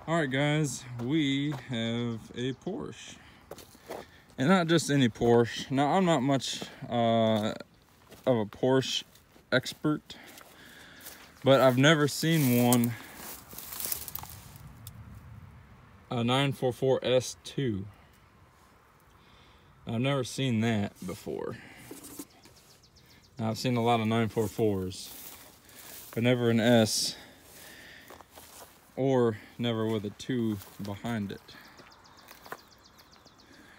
Alright guys, we have a Porsche. And not just any Porsche. Now I'm not much of a Porsche expert, but I've never seen one, a 944 S2. I've never seen that before. Now, I've seen a lot of 944s, but never an S, or never with a 2 behind it.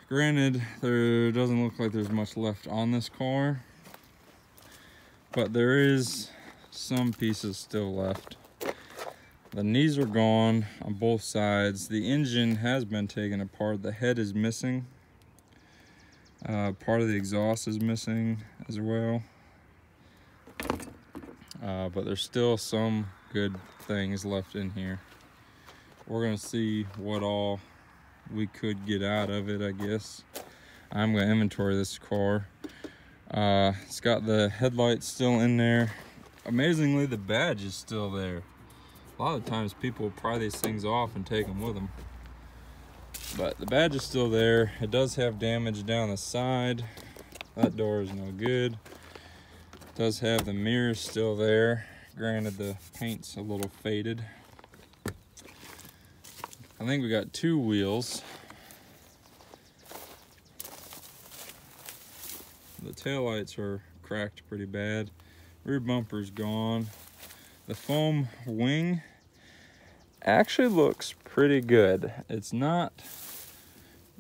Granted, there doesn't look like there's much left on this car, but there is some pieces still left. The knees are gone on both sides. The engine has been taken apart. The head is missing. Part of the exhaust is missing as well. But there's still some good things left in here. We're gonna see what all we could get out of it, I guess. I'm gonna inventory this car. It's got the headlights still in there. Amazingly, the badge is still there. A lot of times people pry these things off and take them with them. But the badge is still there. It does have damage down the side. That door is no good. It does have the mirrors still there. Granted, the paint's a little faded. I think we got 2 wheels. The taillights are cracked pretty bad. Rear bumper's gone. The foam wing actually looks pretty good. It's not,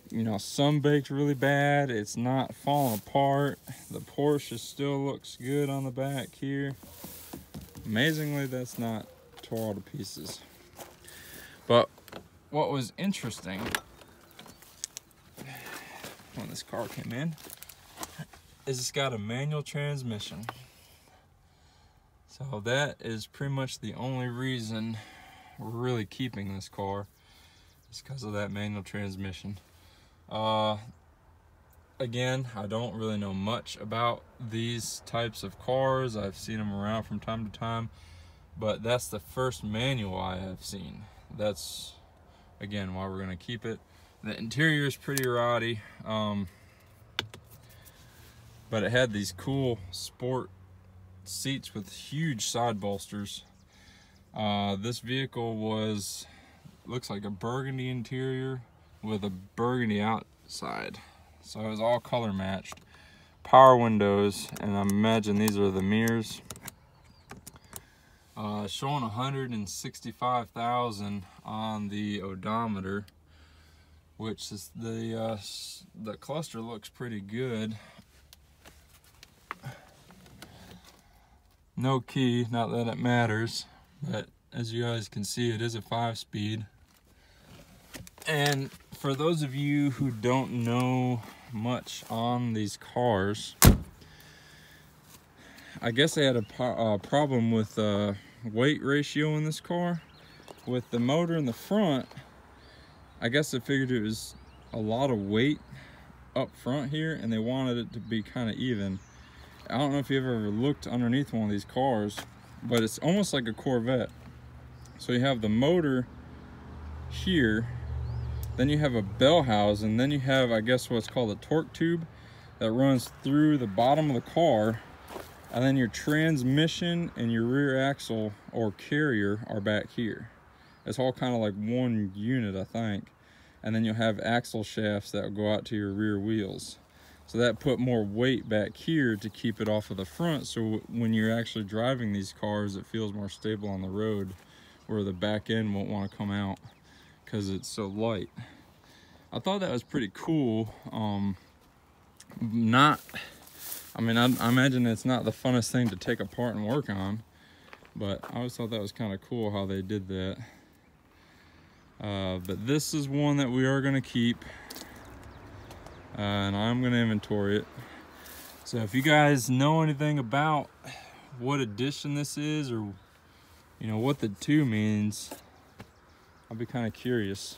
you know, sun-baked really bad. It's not falling apart. The Porsche still looks good on the back here. Amazingly, that's not tore all to pieces. But what was interesting when this car came in is it's got a manual transmission. So that is pretty much the only reason we're really keeping this car, is because of that manual transmission. Again, I don't really know much about these types of cars. I've seen them around from time to time, but that's the first manual I have seen. That's, again, why we're gonna keep it. The interior is pretty rowdy, but it had these cool sport seats with huge side bolsters. This vehicle looks like a burgundy interior with a burgundy outside. So it was all color matched. Power windows, and I imagine these are the mirrors. Showing 165,000 on the odometer, which is the cluster looks pretty good. No key, not that it matters, but as you guys can see, it is a 5-speed. And for those of you who don't know much on these cars, I guess they had a problem with weight ratio in this car. With the motor in the front, I guess they figured it was a lot of weight up front here, and they wanted it to be kind of even. I don't know if you've ever looked underneath one of these cars, but it's almost like a Corvette. So you have the motor here, then you have a bell housing, then you have, I guess, what's called a torque tube that runs through the bottom of the car, and then your transmission and your rear axle or carrier are back here. It's all kind of like one unit, I think. And then you'll have axle shafts that will go out to your rear wheels. So that put more weight back here to keep it off of the front, so when you're actually driving these cars, it feels more stable on the road, where the back end won't want to come out because it's so light. I thought that was pretty cool. I imagine it's not the funnest thing to take apart and work on, but I always thought that was kind of cool how they did that. But this is one that we are going to keep. And I'm going to inventory it. So if you guys know anything about what edition this is, or you know what the 2 means, I'll be kind of curious.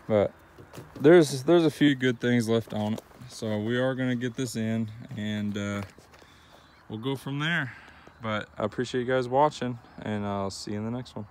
But there's a few good things left on it, so we are going to get this in, and we'll go from there. But I appreciate you guys watching, and I'll see you in the next one.